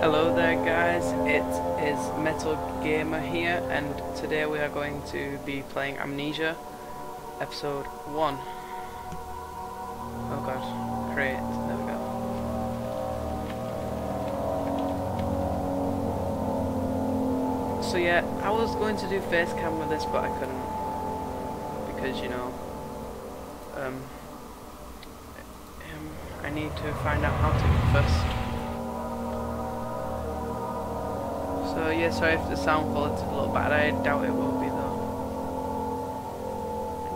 Hello there guys, it is Metal Gamer here and today we are going to be playing Amnesia episode 1. Oh god, create, there we go. So yeah, I was going to do face cam with this but I couldn't because you know, I need to find out how to first. So yeah, sorry if the sound quality is a little bad, I doubt it will be though.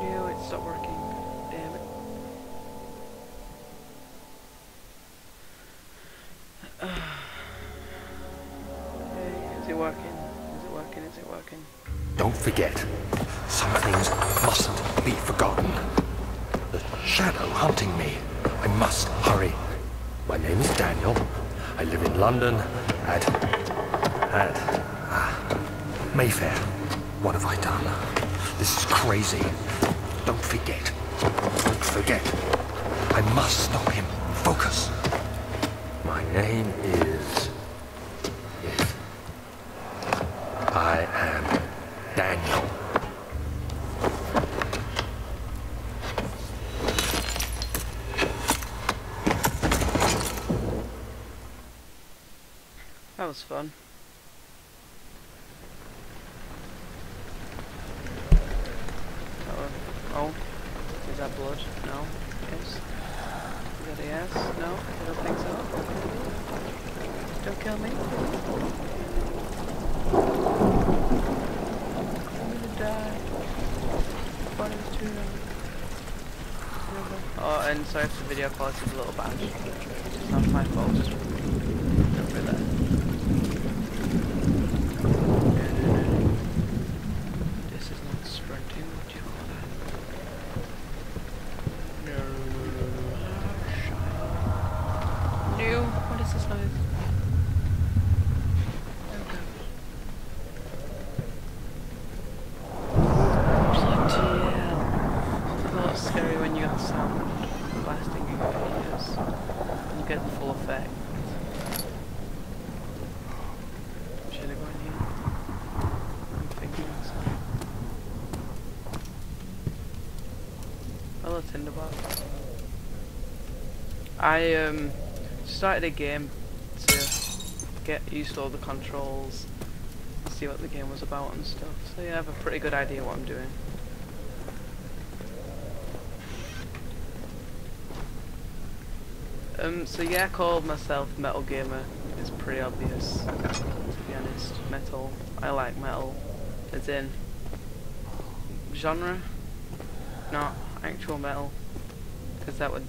No, it stopped working, damn it. Okay, is it working? Is it working? Is it working? Don't forget, some things mustn't be forgotten. The shadow hunting me. I must hurry. My name is Daniel. I live in London at Mayfair. What have I done? This is crazy. Don't forget. Don't forget. I must stop him. Focus. My name is... Yes. I am Daniel. That was fun. Oh, is that blood? No. Yes. Is that a yes? No? I don't think so. Don't kill me. I'm gonna die. But it's too long. Oh, and sorry if the video quality is a little bad. It's not my fault. Just over there. This is not sprinting. What do you call that? No. What is this noise? Bloody hell. It's a lot scary when you get the sound blasting in your ears. And you get the full effect. Should I go in here? I'm thinking so. Hello, Tinderbox. I started a game to get used to all the controls, see what the game was about and stuff. So yeah, I have a pretty good idea what I'm doing. So yeah, I called myself Metal Gamer. It's pretty obvious, to be honest. Metal. I like metal. As in genre, not actual metal, because that would.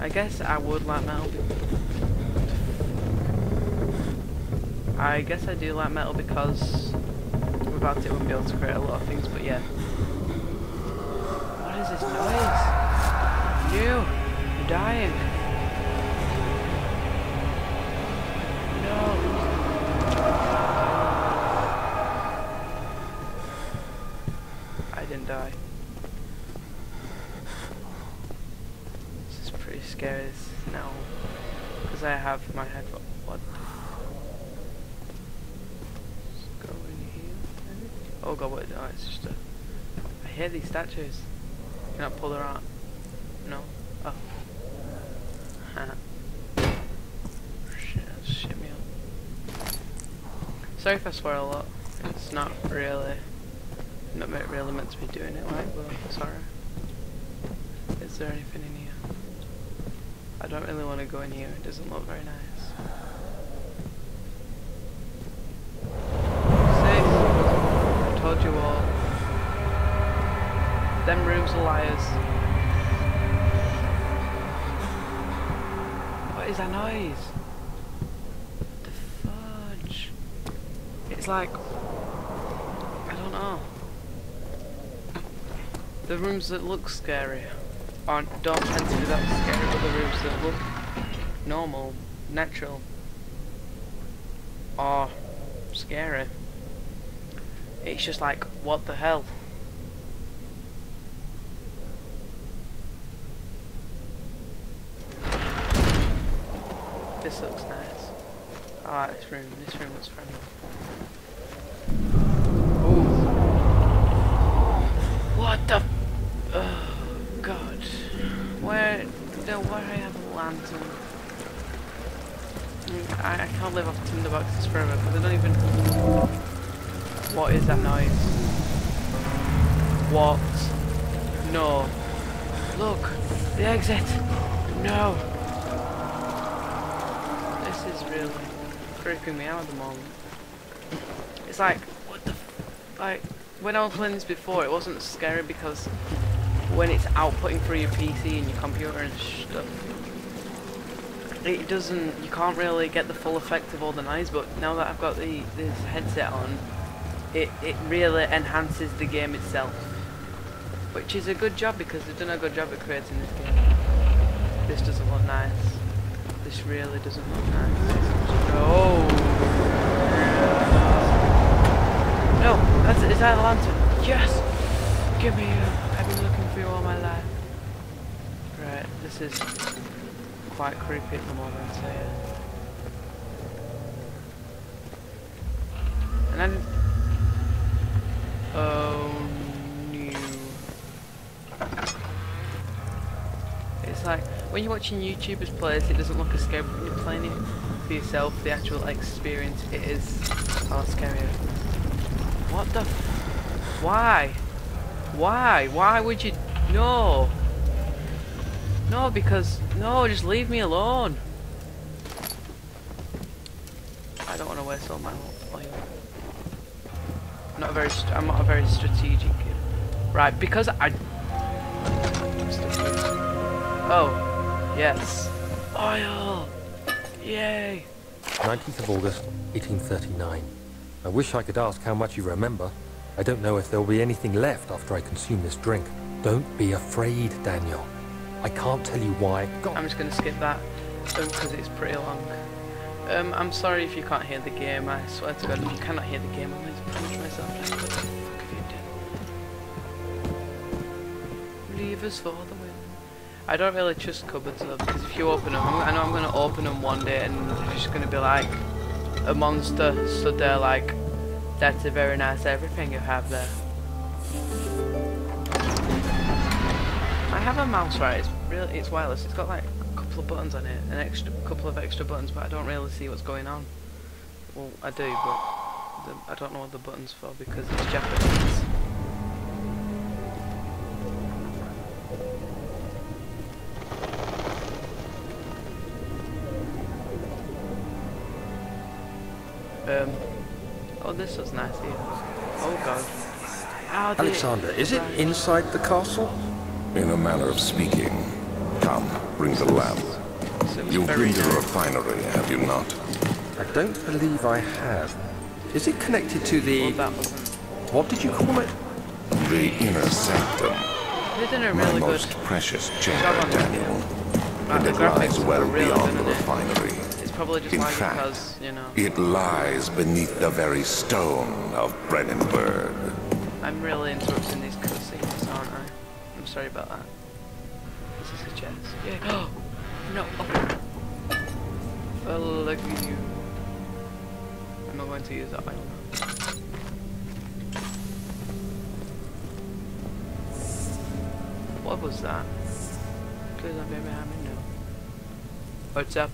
I guess I would like metal. I guess I do like metal because without it, I wouldn't be able to create a lot of things. But yeah. What is this noise? You. You're dying. No. I didn't die. This is pretty scary now. Because I have my headphone. What? Let's go in here. Maybe? Oh god, what? Oh, it's just a... I hear these statues. Can I pull her out? No. Oh. Shit, that shit me up. Sorry if I swear a lot. It's not really meant to be doing it like, but sorry. Is there anything in here? I don't really want to go in here. It doesn't look very nice. See? I told you all. Them rooms are liars. What is that noise? The fudge. It's like, I don't know. The rooms that look scary don't tend to be that scary, but the rooms that look normal, natural, are scary. It's just like, what the hell? This looks nice. I like this room. This room looks friendly. Ooh. What the? Oh God. Why I have a lantern? I can't live off tinderboxes forever because I don't even. What is that noise? What? No. Look, the exit. No. This is really freaking me out at the moment. It's like, what the like, when I was playing this before, it wasn't scary because when it's outputting through your PC and your computer and stuff, it doesn't, you can't really get the full effect of all the noise, but now that I've got this headset on, it really enhances the game itself. Which is a good job because they've done a good job at creating this game. This doesn't look nice. This really doesn't look nice. Oh! No! Is that a lantern? Yes! Give me you! I've been looking for you all my life. Right, this is quite creepy at the moment, so yeah. And then... Oh no. It's like, when you're watching YouTubers play this, it doesn't look as scary, but when you're playing it for yourself, the actual experience, it is a lot scarier. What the f... Why? Why? Why would you... No! No, because... No, just leave me alone! I don't want to waste all my oil. I'm not a very strategic kid. Right, because I... Oh, yes. Oil! Yay! 19th of August, 1839. I wish I could ask how much you remember. I don't know if there'll be anything left after I consume this drink. Don't be afraid, Daniel. I can't tell you why. God. I'm just going to skip that, because it's pretty long. I'm sorry if you can't hear the game. I swear to God, if you cannot hear the game, I'm going to punch myself. Like, what the fuck have you done? Leave us for the win. I don't really trust cupboards though, because if you open them, I know I'm going to open them one day and they're just going to be like a monster stood there like, that's a very nice everything you have there. I have a mouse, right? It's wireless. It's got like a couple of buttons on it, couple of extra buttons, but I don't really see what's going on. Well, I do, but I don't know what the button's for because it's Japanese. Oh, this was nice here. Oh God. Alexander, is it inside the castle? In a manner of speaking. Come, bring the lamp. You've been to the refinery, have you not? I don't believe I have. Is it connected to the... Well, that wasn't... What did you call it? The inner sanctum. They did a My really most good precious job chamber, on it. Daniel. And The it graphics lies were well really beyond good the in it. refinery. It's probably just In like fact, because, you know... It lies beneath the very stone of Brennenburg. I'm really interrupting these cutscenes, aren't I? I'm sorry about that. This is a chance. Yeah. Oh! No! Oh. Oh, look at you. I'm not going to use that oil now. What was that? Please don't be behind me now. What's up?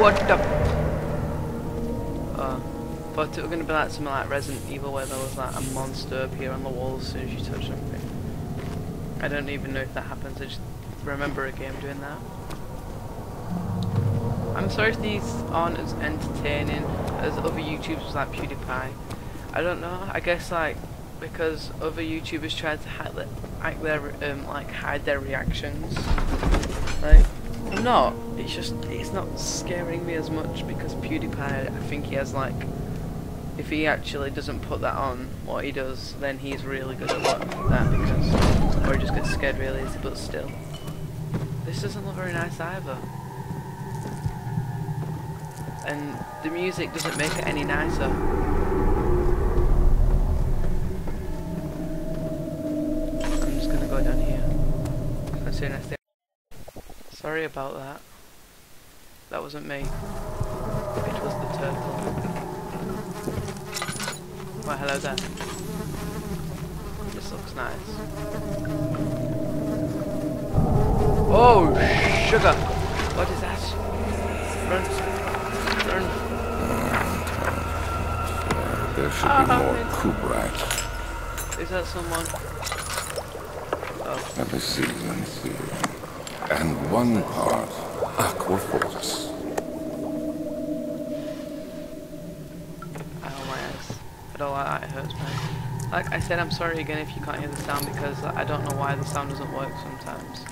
What the? Thought it was gonna be like something like Resident Evil where there was like a monster appear on the wall as soon as you touch something. I don't even know if that happens. I just remember a game doing that. I'm sorry if these aren't as entertaining as other YouTubers like PewDiePie. I don't know. I guess like because other YouTubers try to hide their reactions. Like I'm not. It's just it's not scaring me as much because PewDiePie. I think he has like. If he actually doesn't put that on, what he does, then he's really good at that because, or he just gets scared really easy. But still, this doesn't look very nice either. And the music doesn't make it any nicer. I'm just gonna go down here. As soon as Sorry about that. That wasn't me. It was the turtle. Well, hello there. This looks nice. Oh, sugar! What is that? Run! Run! There should be more coop rats. Is that someone? Oh. Let me see. And one part aquaforce. Ow, my eyes. I don't like that, it hurts me. Like I said, I'm sorry again if you can't hear the sound because I don't know why the sound doesn't work sometimes.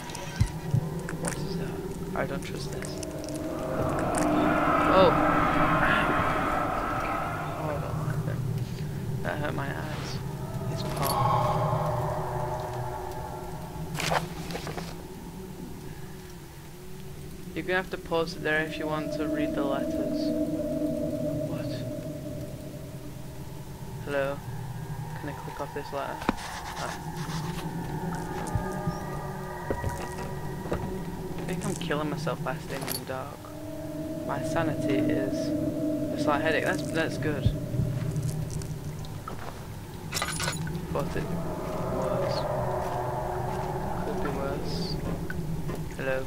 What is that? I don't trust this. Oh! Oh, I don't like them. That hurt my eyes. It's paw. You're gonna have to pause it there if you want to read the letters. What? Hello? Can I click off this letter? Ah. I think I'm killing myself by staying in the dark. My sanity is a slight headache. That's good. But it was. Could be worse. Hello.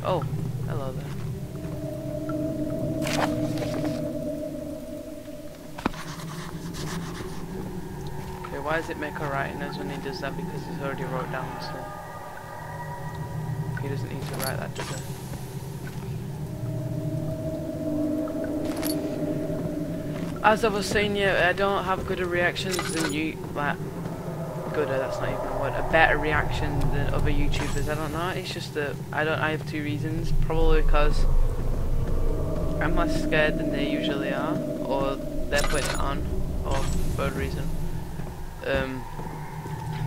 Oh, hello there. Okay, why does it make a writing as when he does that? Because he's already wrote down, so he doesn't need to write that, does he? As I was saying, yeah, I don't have gooder reactions than you, like, gooder, that's not even a word, a better reaction than other YouTubers. I don't know, it's just that I have two reasons. Probably because I'm less scared than they usually are, or they're putting it on, or third reason.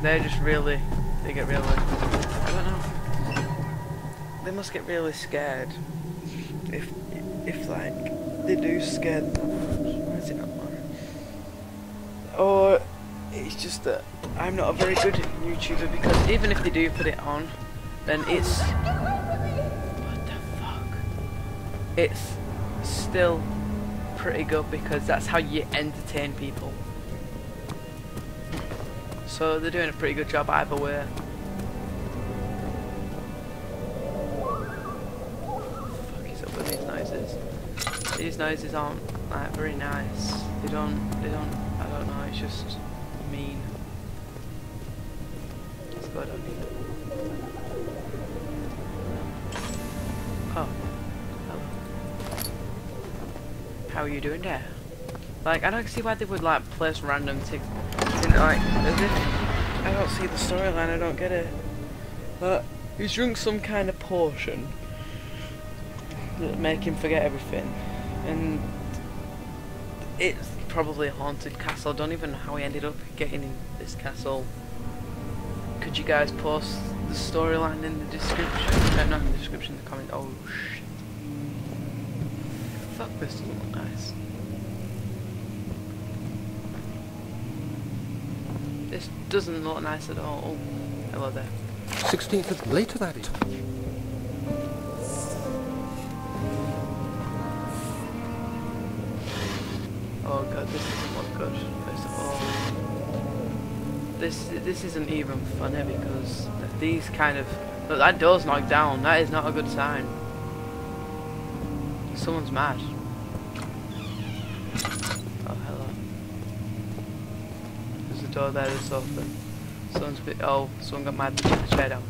They get really, I don't know, they must get really scared if like, they do scare them. Why is it not on? Or it's just that I'm not a very good YouTuber, because even if they do put it on, then it's, what the fuck, it's still pretty good because that's how you entertain people. So they're doing a pretty good job either way. Fuck is up with these noises? These noises aren't like very nice. They don't, I don't know, it's just mean. Let's go down here. Oh, hello. How are you doing there? Like, I don't see why they would like place random ticks. Like, as if I don't see the storyline, I don't get it. But he's drunk some kind of potion that make him forget everything, and it's probably a haunted castle. I don't even know how he ended up getting in this castle. Could you guys post the storyline in the description? No, not in the description, in the comment. Oh shit. Fuck, this doesn't look nice. This doesn't look nice at all. Oh, hello there. 16th of later that is. Oh god, this doesn't look good, first of all. This isn't even funny because these kind of... Look, that door's knocked down. That is not a good sign. Someone's mad. Oh, hello. There's a door there that's open. Oh, someone got mad and took the chair down.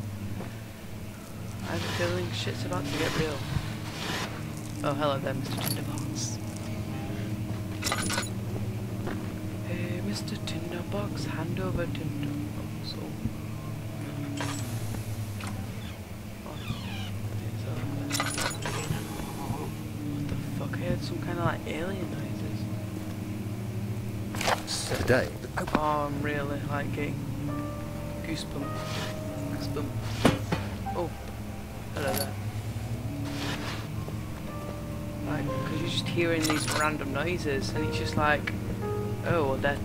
I have a feeling shit's about to get real. Oh, hello there, Mr. Tinderbox. Hey, Mr. Tinderbox, hand over Tinderbox. Oh. What the fuck? I heard some kind of like alien noises. Today. Oh, I'm really like getting goosebumps. Oh, hello there. Like, because you're just hearing these random noises, and it's just like, oh, well, that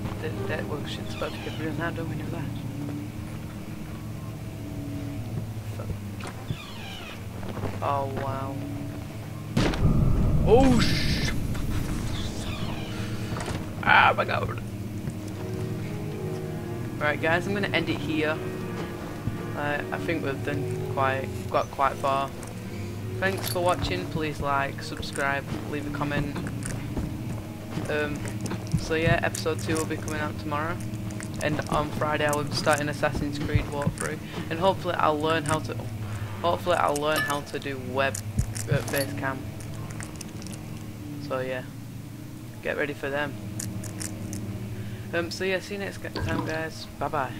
well, shit's about to get real now, don't we know that? Fuck. Oh wow. Oh ah my god. Right guys, I'm gonna end it here. I think we've got quite far. Thanks for watching. Please like, subscribe, leave a comment. So yeah, episode 2 will be coming out tomorrow, and on Friday I will be starting Assassin's Creed walkthrough, and hopefully I'll learn how to do web based cam. So yeah, get ready for them. So yeah, see you next time guys. Bye bye.